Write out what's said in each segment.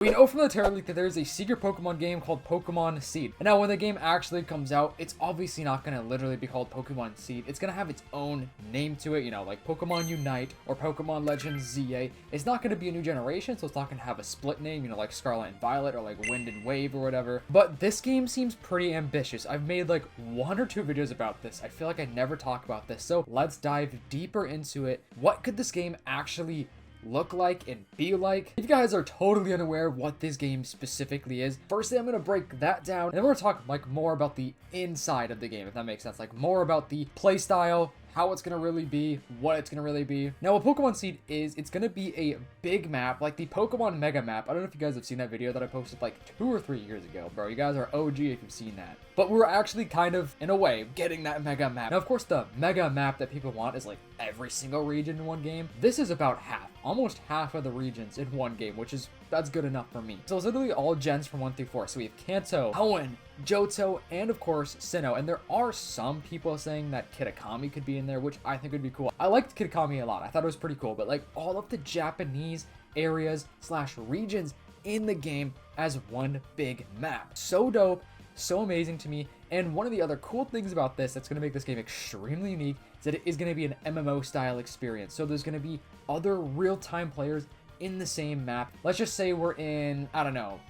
We know from the Terra Leak that there is a secret Pokemon game called Pokemon Seed. And now when the game actually comes out, it's obviously not going to literally be called Pokemon Seed. It's going to have its own name to it, you know, like Pokemon Unite or Pokemon Legends ZA. It's not going to be a new generation, so it's not going to have a split name, you know, like Scarlet and Violet or like Wind and Wave or whatever. But this game seems pretty ambitious. I've made like 1 or 2 videos about this. I feel like I never talk about this. So let's dive deeper into it. What could this game actually look like and be like? If you guys are totally unaware of what this game specifically is, firstly I'm gonna break that down, and then we're gonna talk like more about the inside of the game, if that makes sense, like more about the play style, how it's gonna really be, what it's gonna really be. Now what Pokemon Seed is, it's gonna be a big map, like the Pokemon Mega Map. I don't know if you guys have seen that video that I posted like 2 or 3 years ago, bro. You guys are OG if you've seen that. But we're actually kind of, in a way, getting that Mega Map. Now of course the Mega Map that people want is like every single region in one game. This is about half, almost half of the regions in one game, which is, that's good enough for me. So it's literally all gens from 1 through 4. So we have Kanto, Hoenn, Johto, and of course Sinnoh. And there are some people saying that Kitakami could be in there, which I think would be cool. I liked Kitakami a lot. I thought it was pretty cool. But like all of the Japanese areas / regions in the game as one big map. So dope, so amazing to me. And one of the other cool things about this that's going to make this game extremely unique is that it is going to be an MMO style experience. So there's going to be other real-time players in the same map. Let's just say we're in, I don't know,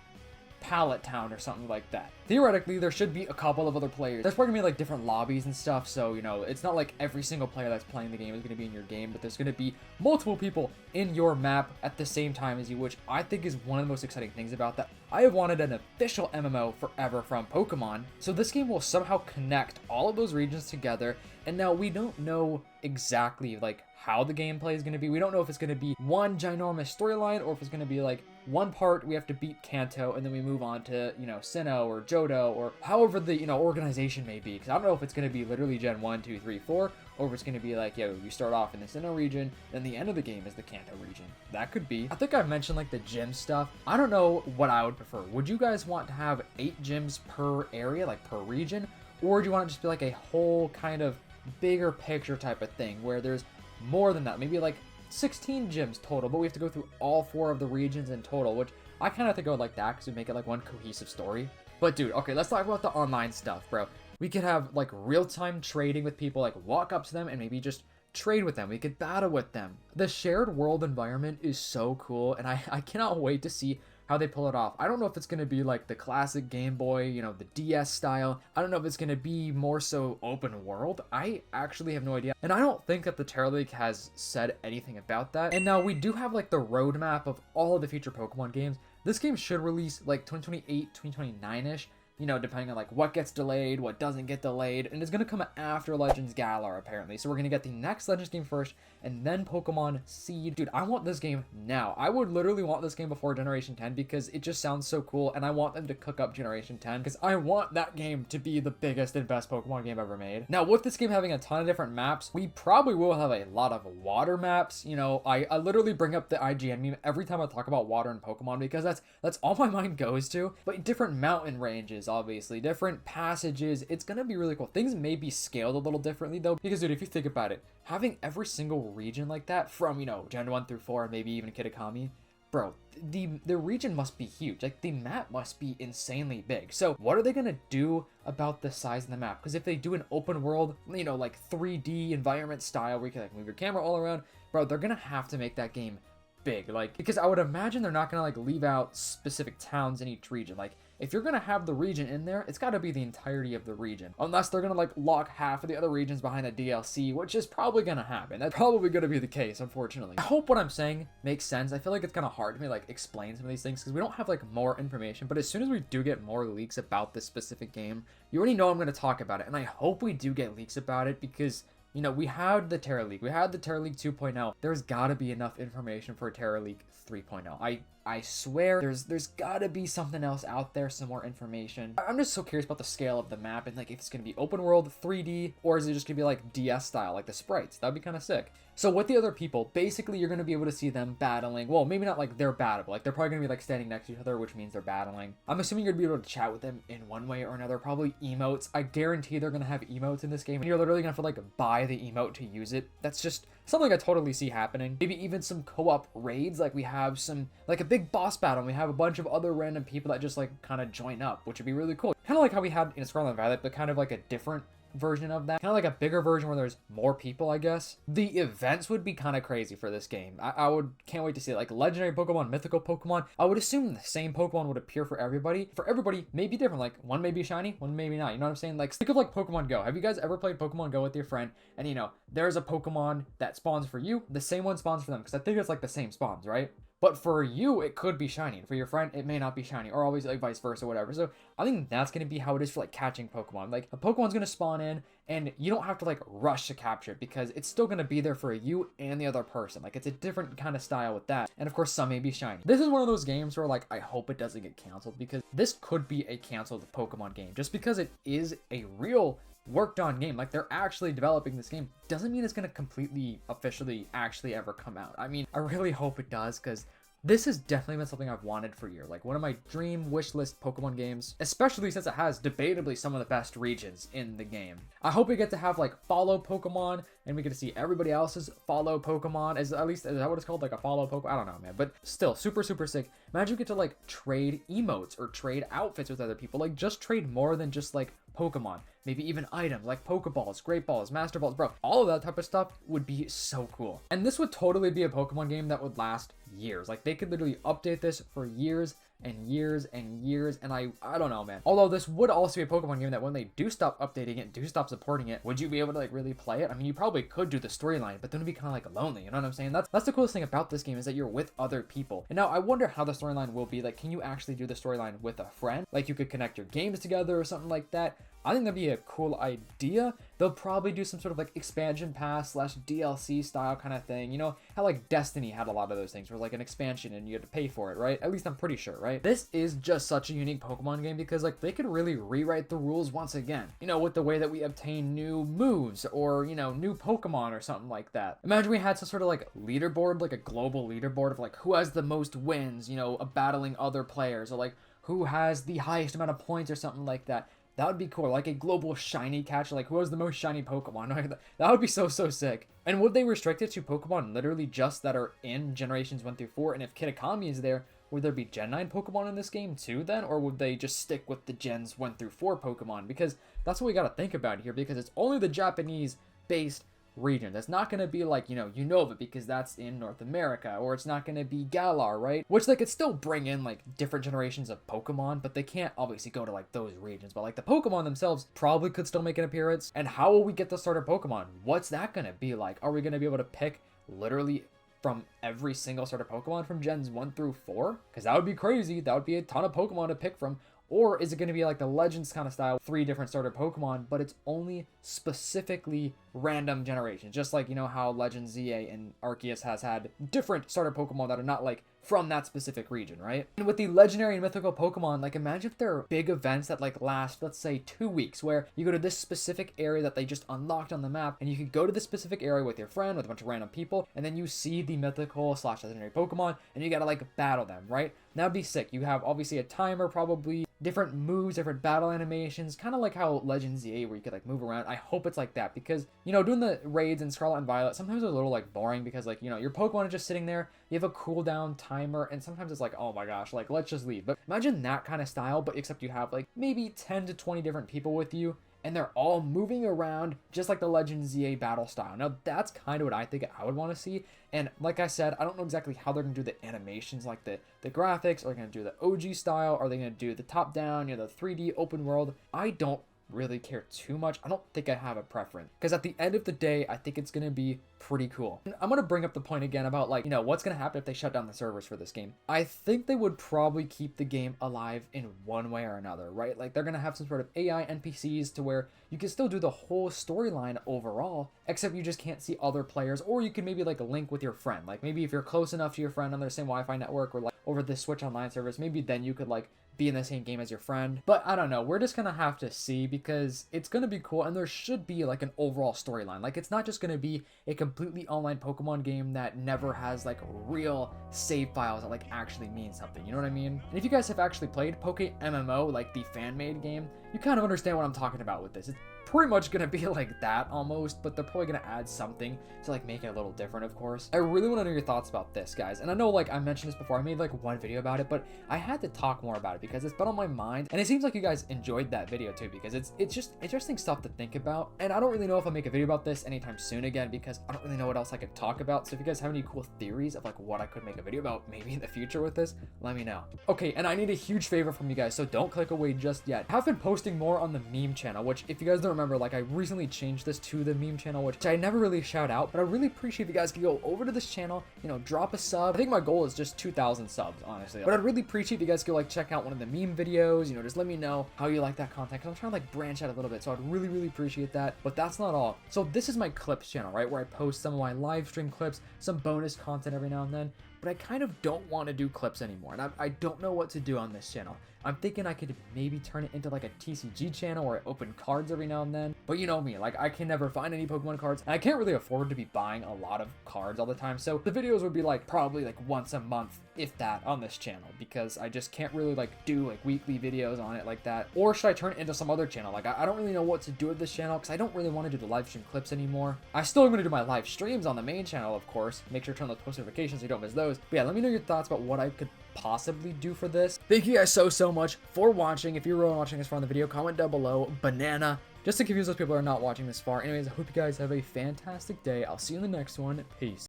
Pallet Town or something like that. Theoretically, there should be a couple of other players. There's probably gonna be like different lobbies and stuff, so you know, it's not like every single player that's playing the game is gonna be in your game, but there's gonna be multiple people in your map at the same time as you, which I think is one of the most exciting things about that. I have wanted an official MMO forever from Pokemon, so this game will somehow connect all of those regions together. And now we don't know exactly like how the gameplay is going to be. We don't know if it's going to be one ginormous storyline or if it's going to be like one part we have to beat Kanto and then we move on to, you know, Sinnoh or Johto or however the, you know, organization may be. Because I don't know if it's going to be literally Gen 1, 2, 3, 4 or if it's going to be like, yo, you start off in the Sinnoh region, then the end of the game is the Kanto region. That could be. I think I've mentioned like the gym stuff. I don't know what I would prefer. Would you guys want to have 8 gyms per area, like per region? Or do you want to just be like a whole kind of bigger picture type of thing where there's more than that, maybe like 16 gyms total, but we have to go through all 4 of the regions in total, which I kind of think I would like that because it would make it like one cohesive story. But dude, okay, let's talk about the online stuff, bro. We could have like real-time trading with people, like walk up to them and maybe just trade with them. We could battle with them. The shared world environment is so cool, and I cannot wait to see how they pull it off. I don't know if it's going to be like the classic Game Boy, you know, the DS style. I don't know if it's going to be more so open world. I actually have no idea. And I don't think that the Terra League has said anything about that. And now we do have like the roadmap of all of the future Pokemon games. This game should release like 2028, 2029-ish. You know, depending on like what gets delayed, what doesn't get delayed, and it's gonna come after Legends Galar apparently. So we're gonna get the next Legends game first, and then Pokemon Seed. Dude, I want this game now. I would literally want this game before Generation 10 because it just sounds so cool, and I want them to cook up Generation 10 because I want that game to be the biggest and best Pokemon game ever made. Now, with this game having a ton of different maps, we probably will have a lot of water maps. You know, I literally bring up the IGN meme every time I talk about water and Pokemon because that's all my mind goes to. But different mountain ranges, obviously, different passages. It's gonna be really cool. Things may be scaled a little differently though, because dude, if you think about it, having every single region like that from, you know, Gen 1 through 4 and maybe even Kitakami, bro, the region must be huge. Like the map must be insanely big. So what are they gonna do about the size of the map? Because if they do an open world, you know, like 3D environment style where you can like move your camera all around, bro, they're gonna have to make that game big. Like, because I would imagine they're not gonna like leave out specific towns in each region. Like, if you're gonna have the region in there, it's gotta be the entirety of the region. Unless they're gonna like lock half of the other regions behind the DLC, which is probably gonna happen. That's probably gonna be the case, unfortunately. I hope what I'm saying makes sense. I feel like it's kind of hard to me like explain some of these things because we don't have like more information. But as soon as we do get more leaks about this specific game, you already know I'm gonna talk about it. And I hope we do get leaks about it because, you know, we had the Terra League. We had the Terra League 2.0. There's gotta be enough information for Terra League 3.0. I swear there's gotta be something else out there, some more information. I'm just so curious about the scale of the map and like if it's gonna be open world 3D or is it just gonna be like DS style, like the sprites. That'd be kind of sick. So with the other people, basically you're gonna be able to see them battling. Well, maybe not like they're battleable. Like they're probably gonna be like standing next to each other, which means they're battling. I'm assuming you're gonna be able to chat with them in one way or another. Probably emotes. I guarantee they're gonna have emotes in this game. And you're literally gonna have to like buy the emote to use it. That's just something I totally see happening. Maybe even some co-op raids, like we have some, like a big boss battle, and we have a bunch of other random people that just like kind of join up, which would be really cool. Kind of like how we had in Scarlet and Violet, but kind of like a different version of that, kind of like a bigger version where there's more people, I guess. The events would be kind of crazy for this game. I can't wait to see it. Like legendary Pokemon, mythical Pokemon, I would assume the same Pokemon would appear for everybody may be different. Like one may be shiny, one maybe not, you know what I'm saying? Like think of like Pokemon Go. Have you guys ever played Pokemon Go with your friend, and you know there's a Pokemon that spawns for you, the same one spawns for them, because I think it's like the same spawns, right? But for you, it could be shiny. And for your friend, it may not be shiny. Or always like vice versa, whatever. So I think that's going to be how it is for like catching Pokemon. Like a Pokemon's going to spawn in and you don't have to like rush to capture it because it's still going to be there for you and the other person. Like it's a different kind of style with that. And of course, some may be shiny. This is one of those games where like I hope it doesn't get canceled, because this could be a canceled Pokemon game. Just because it is a real worked on game, like they're actually developing this game, doesn't mean it's going to completely officially actually ever come out. I mean, I really hope it does, because this has definitely been something I've wanted for years. Like one of my dream wish list Pokemon games, especially since it has debatably some of the best regions in the game. I hope we get to have like follow Pokemon, and we get to see everybody else's follow Pokemon. Is that what it's called? Like a follow Pokemon? I don't know, man. But still, super, super sick. Imagine we get to like trade emotes or trade outfits with other people. Like just trade more than just like Pokemon. Maybe even items like Pokeballs, Great Balls, Master Balls, bro. All of that type of stuff would be so cool. And this would totally be a Pokemon game that would last years. Like they could literally update this for years and years and years, and I don't know, man. Although this would also be a Pokemon game that when they do stop updating it, do stop supporting it, would you be able to like really play it? I mean, you probably could do the storyline, but then it'd be kind of like lonely, you know what I'm saying? That's the coolest thing about this game, is that you're with other people. And now I wonder how the storyline will be. Like, can you actually do the storyline with a friend? Like you could connect your games together or something like that. I think that'd be a cool idea. They'll probably do some sort of like expansion pass / DLC style kind of thing. You know how like Destiny had a lot of those things where like an expansion and you had to pay for it, right? At least I'm pretty sure, right? This is just such a unique Pokemon game because like they could really rewrite the rules once again. You know, with the way that we obtain new moves or, you know, new Pokemon or something like that. Imagine we had some sort of like leaderboard, like a global leaderboard of like who has the most wins, you know, battling other players, or like who has the highest amount of points or something like that. That would be cool, like a global shiny catch, like who has the most shiny Pokemon. That would be so sick. And would they restrict it to Pokemon literally just that are in generations 1 through 4? And if Kitakami is there, would there be Gen 9 Pokemon in this game too then? Or would they just stick with the Gens 1 through 4 Pokemon? Because that's what we gotta think about here, because it's only the Japanese-based region. That's not going to be like, you know, Unova, because that's in North America, or it's not going to be Galar, right? Which they could still bring in like different generations of Pokemon, but they can't obviously go to like those regions. But like the Pokemon themselves probably could still make an appearance. And how will we get the starter Pokemon? What's that going to be like? Are we going to be able to pick literally from every single starter Pokemon from Gens 1 through 4? Because that would be crazy. That would be a ton of Pokemon to pick from. Or is it going to be like the Legends kind of style, 3 different starter Pokemon, but it's only specifically random generations? Just like, you know, how Legends ZA and Arceus has had different starter Pokemon that are not like from that specific region, right? And with the legendary and mythical Pokemon, like imagine if there are big events that like last, let's say 2 weeks, where you go to this specific area that they just unlocked on the map, and you could go to this specific area with your friend, with a bunch of random people, and then you see the mythical / legendary Pokemon, and you gotta like battle them, right? That'd be sick. You have obviously a timer, probably different moves, different battle animations, kind of like how Legends ZA, where you could like move around. I hope it's like that, because, you know, doing the raids in Scarlet and Violet, sometimes it's a little like boring, because like, you know, your Pokemon is just sitting there, you have a cooldown timer, and sometimes it's like, oh my gosh, like let's just leave. But imagine that kind of style, but except you have like maybe 10 to 20 different people with you, and they're all moving around just like the Legends ZA battle style. Now that's kind of what I think I would want to see. And like I said, I don't know exactly how they're gonna do the animations, like the graphics. Are they gonna do the OG style? Are they gonna do the top down, you know, the 3D open world? I don't really care too much. I don't think I have a preference, because at the end of the day, I think it's gonna be pretty cool. And I'm gonna bring up the point again about like, you know, what's gonna happen if they shut down the servers for this game. I think they would probably keep the game alive in one way or another, right? Like they're gonna have some sort of AI NPCs to where you can still do the whole storyline overall, except you just can't see other players, or you can maybe like link with your friend. Like maybe if you're close enough to your friend on their same Wi-Fi network, or like over the Switch Online service, maybe then you could like be in the same game as your friend. But I don't know, we're just gonna have to see, because it's gonna be cool, and there should be like an overall storyline. Like it's not just gonna be a completely online Pokemon game that never has like real save files that like actually mean something, you know what I mean? And if you guys have actually played Poke MMO, like the fan-made game, you kind of understand what I'm talking about with this. It's pretty much gonna be like that almost, but they're probably gonna add something to like make it a little different, of course. I really want to know your thoughts about this, guys. And I know like I mentioned this before, I made like one video about it, but I had to talk more about it because it's been on my mind, and it seems like you guys enjoyed that video too, because it's just interesting stuff to think about. And I don't really know if I'll make a video about this anytime soon again, because I don't really know what else I could talk about. So if you guys have any cool theories of like what I could make a video about maybe in the future with this, let me know. Okay, and I need a huge favor from you guys, so don't click away just yet. I have been posting more on the meme channel, which if you guys don't remember, like I recently changed this to the meme channel, which I never really shout out, but I really appreciate if you guys could go over to this channel, you know, drop a sub. I think my goal is just 2,000 subs, honestly, but I'd really appreciate if you guys could like check out one of the meme videos, you know, just let me know how you like that content, because I'm trying to like branch out a little bit, so I'd really appreciate that. But that's not all. So this is my clips channel, right, where I post some of my live stream clips, some bonus content every now and then, but I kind of don't want to do clips anymore, and I don't know what to do on this channel. I'm thinking I could maybe turn it into like a TCG channel where I open cards every now and then. But you know me, like I can never find any Pokemon cards, and I can't really afford to be buying a lot of cards all the time. So the videos would be like probably like once a month, if that, on this channel, because I just can't really like do like weekly videos on it like that. Or should I turn it into some other channel? Like I don't really know what to do with this channel, because I don't really want to do the live stream clips anymore. I still am going to do my live streams on the main channel, of course. Make sure to turn those post notifications so you don't miss those. But yeah, let me know your thoughts about what I could possibly do for this. Thank you guys so much for watching. If you're really watching this far in the video, comment down below banana, just to confuse those people who are not watching this far. Anyways, I hope you guys have a fantastic day. I'll see you in the next one. Peace.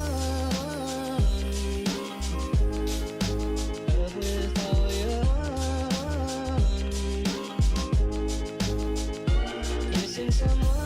Someone